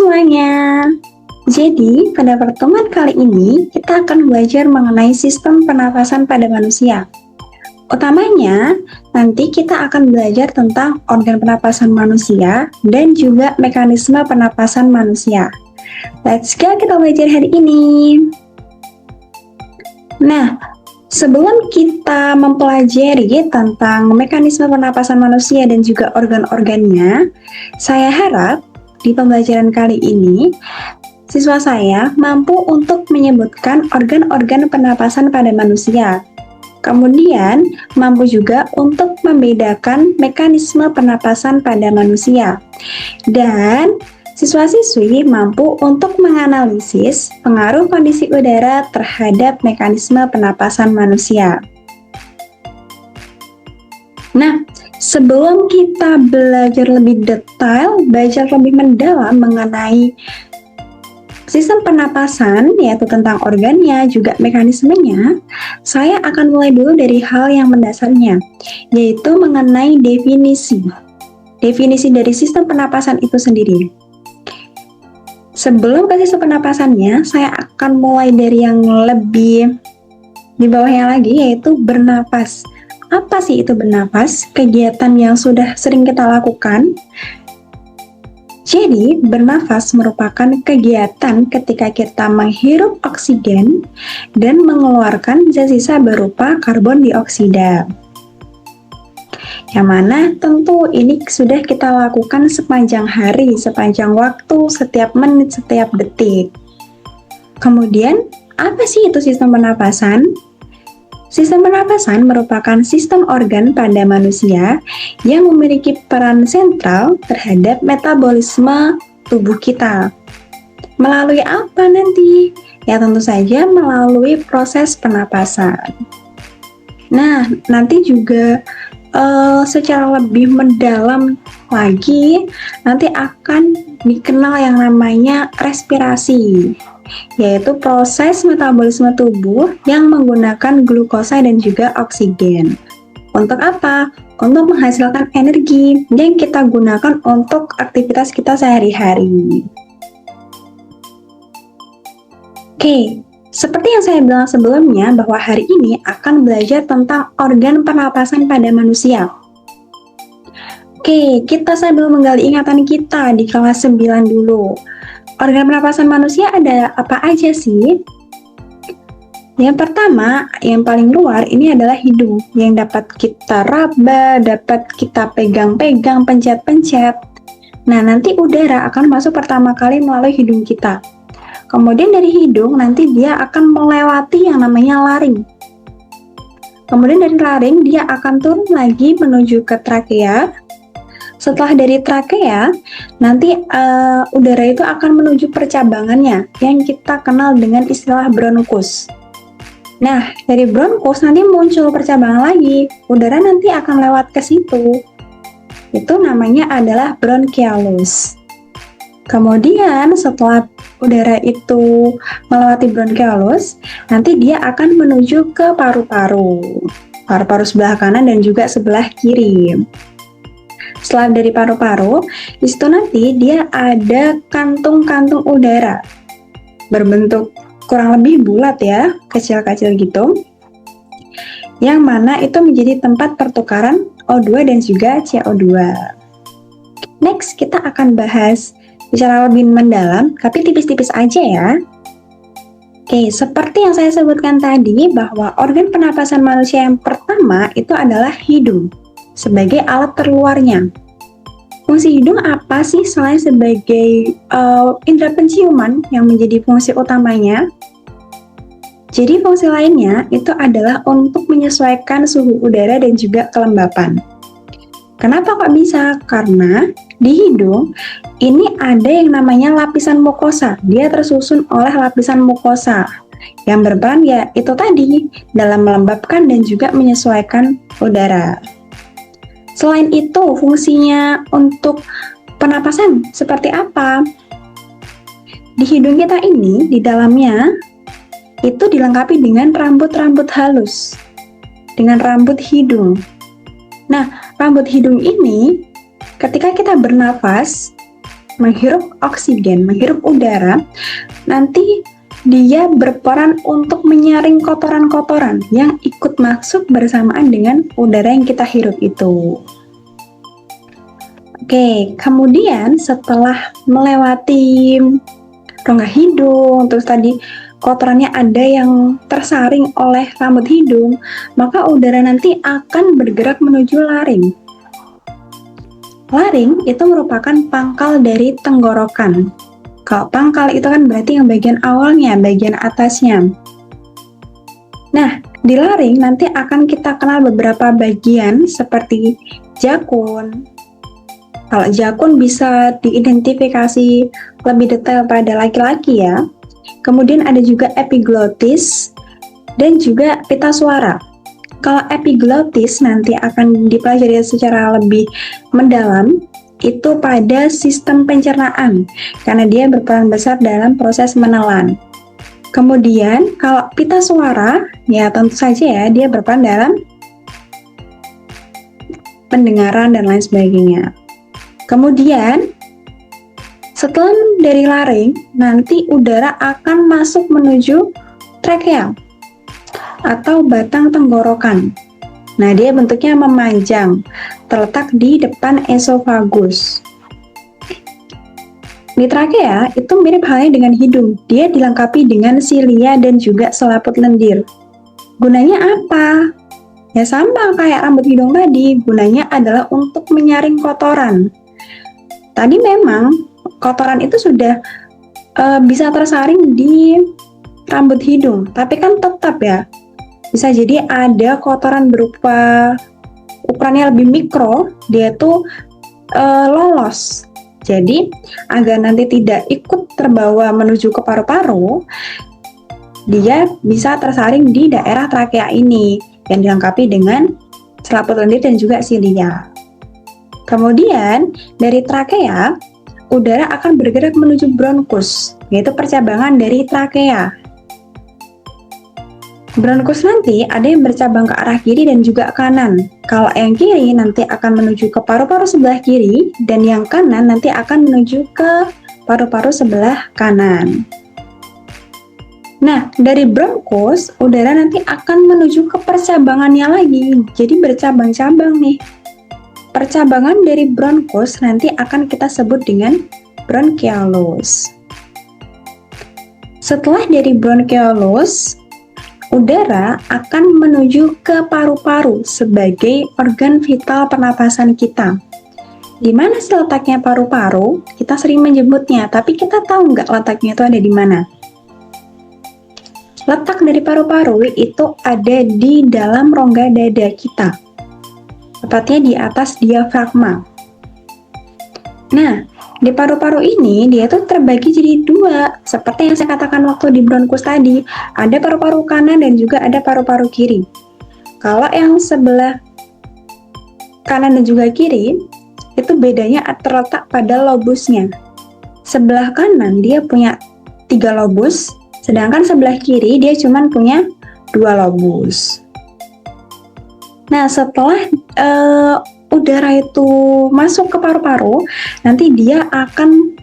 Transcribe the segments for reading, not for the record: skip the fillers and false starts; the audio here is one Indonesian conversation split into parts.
semuanya. Jadi, pada pertemuan kali ini kita akan belajar mengenai sistem pernapasan pada manusia. Utamanya, nanti kita akan belajar tentang organ pernapasan manusia dan juga mekanisme pernapasan manusia. Let's go, kita belajar hari ini. Nah, sebelum kita mempelajari tentang mekanisme pernapasan manusia dan juga organ-organnya, saya harap di pembelajaran kali ini, siswa saya mampu untuk menyebutkan organ-organ pernapasan pada manusia. Kemudian, mampu juga untuk membedakan mekanisme pernapasan pada manusia. Dan, siswa-siswi mampu untuk menganalisis pengaruh kondisi udara terhadap mekanisme pernapasan manusia. Nah, sebelum kita belajar lebih detail, belajar lebih mendalam mengenai sistem pernapasan, yaitu tentang organnya, juga mekanismenya, saya akan mulai dulu dari hal yang mendasarnya, yaitu mengenai definisi. Definisi dari sistem pernapasan itu sendiri. Sebelum ke sistem pernapasannya, saya akan mulai dari yang lebih di bawahnya lagi, yaitu bernapas. Apa sih itu bernapas? Kegiatan yang sudah sering kita lakukan. Jadi, bernafas merupakan kegiatan ketika kita menghirup oksigen dan mengeluarkan zat sisa berupa karbon dioksida. Yang mana tentu ini sudah kita lakukan sepanjang hari, sepanjang waktu, setiap menit, setiap detik. Kemudian, apa sih itu sistem pernapasan? Sistem pernapasan merupakan sistem organ pada manusia yang memiliki peran sentral terhadap metabolisme tubuh kita. Melalui apa nanti? Ya tentu saja melalui proses pernapasan. Nah, nanti juga secara lebih mendalam lagi, nanti akan dikenal yang namanya respirasi, yaitu proses metabolisme tubuh yang menggunakan glukosa dan juga oksigen. Untuk apa? Untuk menghasilkan energi yang kita gunakan untuk aktivitas kita sehari-hari. Oke, seperti yang saya bilang sebelumnya, bahwa hari ini akan belajar tentang organ pernapasan pada manusia. Oke, kita sambil menggali ingatan kita di kelas 9 dulu. Organ pernapasan manusia ada apa aja sih? Yang pertama, yang paling luar ini adalah hidung, yang dapat kita raba, dapat kita pegang-pegang, pencet-pencet. Nah, nanti udara akan masuk pertama kali melalui hidung kita. Kemudian dari hidung nanti dia akan melewati yang namanya laring. Kemudian dari laring dia akan turun lagi menuju ke trakea. Setelah dari trakea, nanti udara itu akan menuju percabangannya yang kita kenal dengan istilah bronkus. Nah, dari bronkus nanti muncul percabangan lagi. Udara nanti akan lewat ke situ. Itu namanya adalah bronchiolus. Kemudian setelah udara itu melewati bronchiolus, nanti dia akan menuju ke paru-paru. Paru-paru sebelah kanan dan juga sebelah kiri. Setelah dari paru-paru, di situ nanti dia ada kantung-kantung udara. Berbentuk kurang lebih bulat ya, kecil-kecil gitu. Yang mana itu menjadi tempat pertukaran O2 dan juga CO2. Next, kita akan bahas secara lebih mendalam, tapi tipis-tipis aja ya. Oke, seperti yang saya sebutkan tadi, bahwa organ pernapasan manusia yang pertama itu adalah hidung, sebagai alat terluarnya. Fungsi hidung apa sih selain sebagai indera penciuman yang menjadi fungsi utamanya? Jadi fungsi lainnya itu adalah untuk menyesuaikan suhu udara dan juga kelembapan. Kenapa kok bisa? Karena di hidung ini ada yang namanya lapisan mukosa. Dia tersusun oleh lapisan mukosa yang berperan ya itu tadi dalam melembabkan dan juga menyesuaikan udara. Selain itu, fungsinya untuk pernapasan seperti apa? Di hidung kita ini, di dalamnya itu dilengkapi dengan rambut-rambut halus, dengan rambut hidung. Nah, rambut hidung ini ketika kita bernafas, menghirup oksigen, menghirup udara, nanti dia berperan untuk menyaring kotoran-kotoran yang ikut masuk bersamaan dengan udara yang kita hirup itu. Oke, kemudian setelah melewati rongga hidung, terus tadi kotorannya ada yang tersaring oleh rambut hidung, maka udara nanti akan bergerak menuju laring. Laring itu merupakan pangkal dari tenggorokan. Kalau pangkal itu kan berarti yang bagian awalnya, bagian atasnya. Nah, di laring nanti akan kita kenal beberapa bagian seperti jakun. Kalau jakun bisa diidentifikasi lebih detail pada laki-laki ya. Kemudian ada juga epiglotis dan juga pita suara. Kalau epiglotis nanti akan dipelajari secara lebih mendalam itu pada sistem pencernaan karena dia berperan besar dalam proses menelan. Kemudian kalau pita suara ya tentu saja ya dia berperan dalam pendengaran dan lain sebagainya. Kemudian setelah dari laring nanti udara akan masuk menuju trakea atau batang tenggorokan. Nah, dia bentuknya memanjang, terletak di depan esofagus. Di trakea itu mirip halnya dengan hidung. Dia dilengkapi dengan silia dan juga selaput lendir. Gunanya apa? Ya sama kayak rambut hidung tadi, gunanya adalah untuk menyaring kotoran. Tadi memang kotoran itu sudah bisa tersaring di rambut hidung, tapi kan tetap ya, bisa jadi ada kotoran berupa ukurannya lebih mikro, dia tuh lolos. Jadi agar nanti tidak ikut terbawa menuju ke paru-paru, dia bisa tersaring di daerah trakea ini yang dilengkapi dengan selaput lendir dan juga silia. Kemudian dari trakea, udara akan bergerak menuju bronkus, yaitu percabangan dari trakea. Bronkus nanti ada yang bercabang ke arah kiri dan juga kanan. Kalau yang kiri nanti akan menuju ke paru-paru sebelah kiri, dan yang kanan nanti akan menuju ke paru-paru sebelah kanan. Nah, dari bronkus, udara nanti akan menuju ke percabangannya lagi, jadi bercabang-cabang nih. Percabangan dari bronkus nanti akan kita sebut dengan bronchiolus. Setelah dari bronchiolus, udara akan menuju ke paru-paru sebagai organ vital pernapasan kita. Di mana sih letaknya paru-paru? Kita sering menyebutnya, tapi kita tahu nggak letaknya itu ada di mana? Letak dari paru-paru itu ada di dalam rongga dada kita, tepatnya di atas diafragma. Nah, di paru-paru ini dia tuh terbagi jadi dua, seperti yang saya katakan waktu di bronkus tadi, ada paru-paru kanan dan juga ada paru-paru kiri. Kalau yang sebelah kanan dan juga kiri, itu bedanya terletak pada lobusnya. Sebelah kanan dia punya 3 lobus, sedangkan sebelah kiri dia cuma punya 2 lobus. Nah, setelah udara itu masuk ke paru-paru, nanti dia akan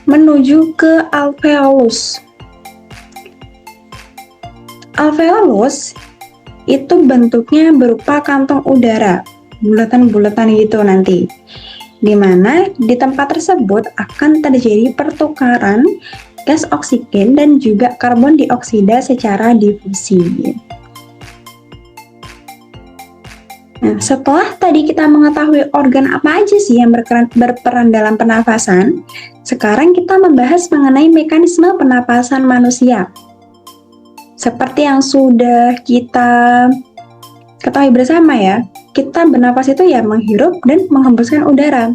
menuju ke alveolus. Alveolus itu bentuknya berupa kantong udara, bulatan-bulatan gitu nanti. Di mana di tempat tersebut akan terjadi pertukaran gas oksigen dan juga karbon dioksida secara difusi. Nah, setelah tadi kita mengetahui organ apa aja sih yang berperan dalam pernafasan, sekarang kita membahas mengenai mekanisme pernapasan manusia. Seperti yang sudah kita ketahui bersama ya, kita bernapas itu ya menghirup dan menghembuskan udara.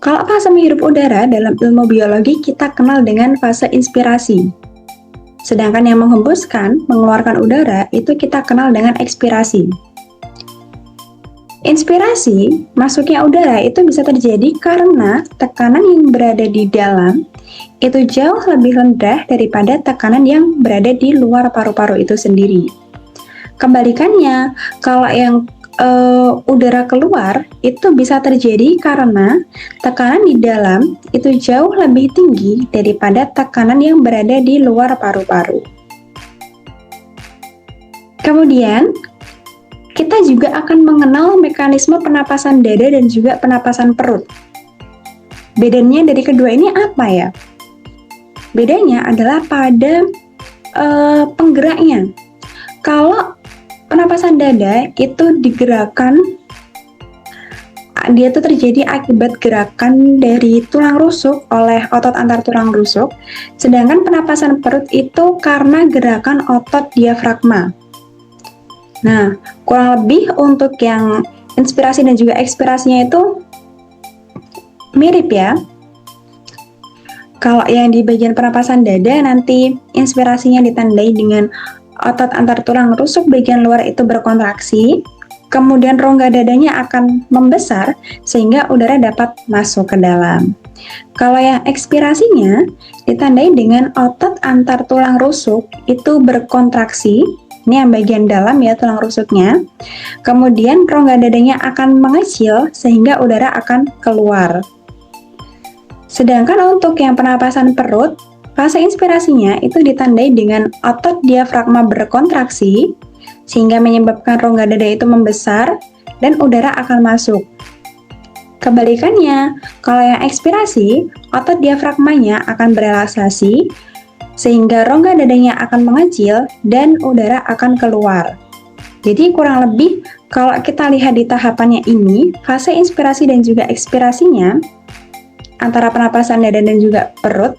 Kalau fase menghirup udara dalam ilmu biologi kita kenal dengan fase inspirasi. Sedangkan yang menghembuskan, mengeluarkan udara itu kita kenal dengan ekspirasi. Inspirasi, masuknya udara itu bisa terjadi karena tekanan yang berada di dalam itu jauh lebih rendah daripada tekanan yang berada di luar paru-paru itu sendiri. Kebalikannya, kalau yang udara keluar itu bisa terjadi karena tekanan di dalam itu jauh lebih tinggi daripada tekanan yang berada di luar paru-paru. Kemudian, kita juga akan mengenal mekanisme penapasan dada dan juga penapasan perut. Bedanya dari kedua ini apa ya? Bedanya adalah pada penggeraknya. Kalau penapasan dada itu digerakkan, dia tuh terjadi akibat gerakan dari tulang rusuk oleh otot antar tulang rusuk, sedangkan penapasan perut itu karena gerakan otot diafragma. Nah, kurang lebih untuk yang inspirasi dan juga ekspirasinya itu mirip ya. Kalau yang di bagian penapasan dada nanti inspirasinya ditandai dengan otot antar tulang rusuk bagian luar itu berkontraksi, kemudian rongga dadanya akan membesar sehingga udara dapat masuk ke dalam. Kalau yang ekspirasinya ditandai dengan otot antar tulang rusuk itu berkontraksi, ini yang bagian dalam ya tulang rusuknya, kemudian rongga dadanya akan mengecil sehingga udara akan keluar. Sedangkan untuk yang penapasan perut, fase inspirasinya itu ditandai dengan otot diafragma berkontraksi, sehingga menyebabkan rongga dada itu membesar, dan udara akan masuk. Kebalikannya, kalau yang ekspirasi, otot diafragmanya akan berelaksasi, sehingga rongga dadanya akan mengecil, dan udara akan keluar. Jadi kurang lebih, kalau kita lihat di tahapannya ini, fase inspirasi dan juga ekspirasinya, antara penapasan dada dan juga perut,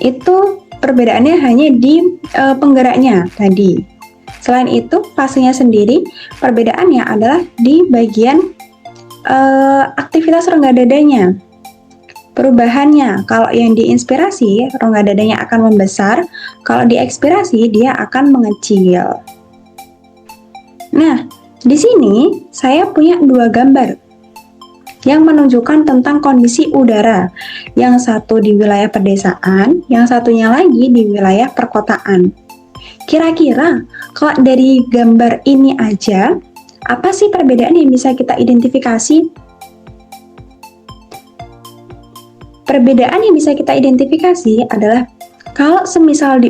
itu perbedaannya hanya di penggeraknya tadi. Selain itu, fasenya sendiri perbedaannya adalah di bagian aktivitas rongga dadanya. Perubahannya, kalau yang diinspirasi, rongga dadanya akan membesar, kalau diekspirasi, dia akan mengecil. Nah, di sini saya punya dua gambar yang menunjukkan tentang kondisi udara. Yang satu di wilayah pedesaan, yang satunya lagi di wilayah perkotaan. Kira-kira kalau dari gambar ini aja, apa sih perbedaan yang bisa kita identifikasi? Perbedaan yang bisa kita identifikasi adalah kalau semisal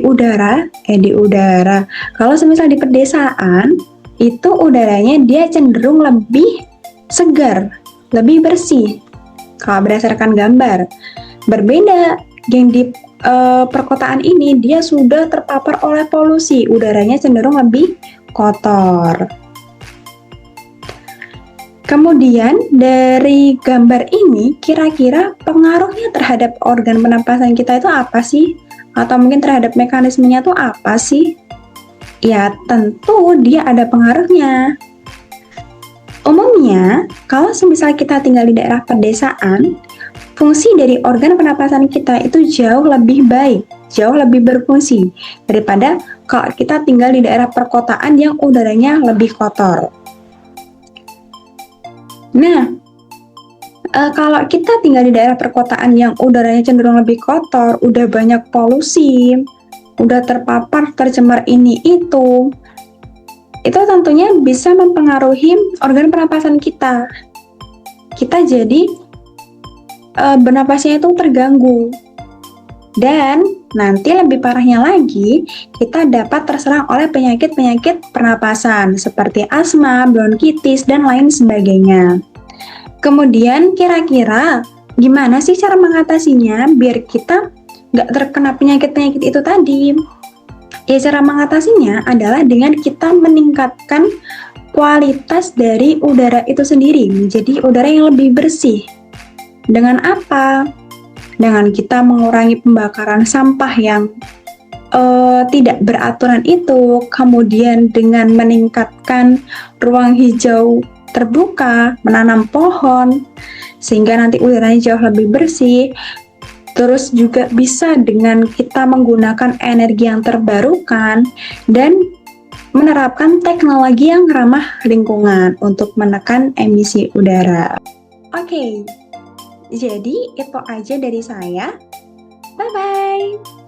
kalau semisal di pedesaan, itu udaranya dia cenderung lebih segar, lebih bersih kalau berdasarkan gambar. Berbeda yang di perkotaan ini dia sudah terpapar oleh polusi, udaranya cenderung lebih kotor. Kemudian dari gambar ini kira-kira pengaruhnya terhadap organ penapasan kita itu apa sih? Atau mungkin terhadap mekanismenya itu apa sih? Ya tentu dia ada pengaruhnya. Umumnya, kalau semisal kita tinggal di daerah pedesaan, fungsi dari organ penapasan kita itu jauh lebih baik, jauh lebih berfungsi daripada kalau kita tinggal di daerah perkotaan yang udaranya lebih kotor. Nah, kalau kita tinggal di daerah perkotaan yang udaranya cenderung lebih kotor, udah banyak polusi, udah tercemar ini itu tentunya bisa mempengaruhi organ pernapasan kita. Kita jadi bernapasnya itu terganggu. Dan nanti lebih parahnya lagi, kita dapat terserang oleh penyakit-penyakit pernapasan seperti asma, bronkitis, dan lain sebagainya. Kemudian kira-kira gimana sih cara mengatasinya biar kita nggak terkena penyakit-penyakit itu tadi? Ya, cara mengatasinya adalah dengan kita meningkatkan kualitas dari udara itu sendiri menjadi udara yang lebih bersih. Dengan apa? Dengan kita mengurangi pembakaran sampah yang tidak beraturan itu, kemudian dengan meningkatkan ruang hijau terbuka, menanam pohon, sehingga nanti udaranya jauh lebih bersih. Terus juga bisa dengan kita menggunakan energi yang terbarukan dan menerapkan teknologi yang ramah lingkungan untuk menekan emisi udara. Oke, jadi itu aja dari saya. Bye-bye!